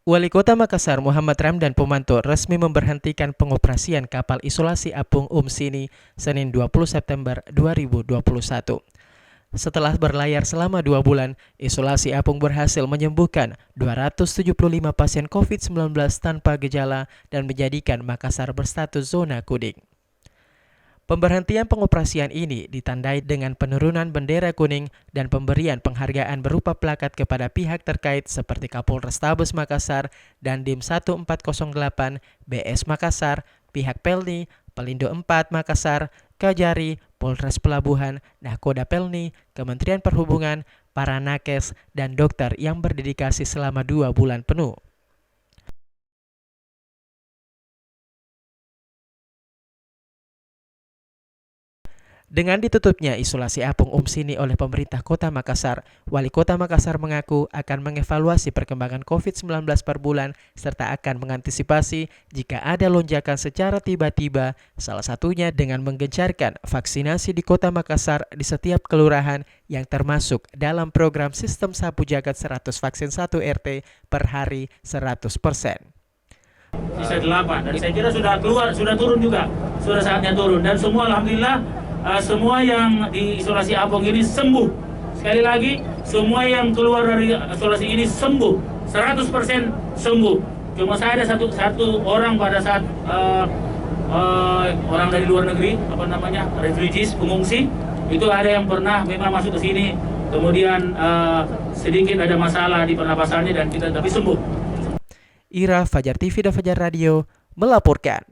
Wali Kota Makassar Muhammad Ramdan Pomanto resmi memberhentikan pengoperasian kapal isolasi apung Sini Senin 20 September 2021. Setelah berlayar selama 2 bulan, isolasi apung berhasil menyembuhkan 275 pasien COVID-19 tanpa gejala dan menjadikan Makassar berstatus zona kuning. Pemberhentian pengoperasian ini ditandai dengan penurunan bendera kuning dan pemberian penghargaan berupa plakat kepada pihak terkait seperti Kapolrestabes Makassar dan Dim 1408, BS Makassar, pihak Pelni, Pelindo 4 Makassar, Kajari, Polres Pelabuhan, Nahkoda Pelni, Kementerian Perhubungan, para nakes, dan dokter yang berdedikasi selama 2 bulan penuh. Dengan ditutupnya isolasi apung Sini oleh pemerintah Kota Makassar, Wali Kota Makassar mengaku akan mengevaluasi perkembangan COVID-19 per bulan serta akan mengantisipasi jika ada lonjakan secara tiba-tiba, salah satunya dengan menggencarkan vaksinasi di Kota Makassar di setiap kelurahan yang termasuk dalam program sistem sapu jagat 100 vaksin 1 RT per hari 100%. Sisa 8 dan saya kira sudah keluar, sudah turun juga, sudah saatnya turun dan semua alhamdulillah semua yang di isolasi apung ini sembuh. Sekali lagi, semua yang keluar dari isolasi ini sembuh, 100% sembuh. Cuma saya ada satu orang pada saat orang dari luar negeri, refugees, pengungsi, itu ada yang pernah memang masuk ke sini, kemudian sedikit ada masalah di pernapasannya dan kita tapi sembuh. Ira, Fajar TV dan Fajar Radio melaporkan.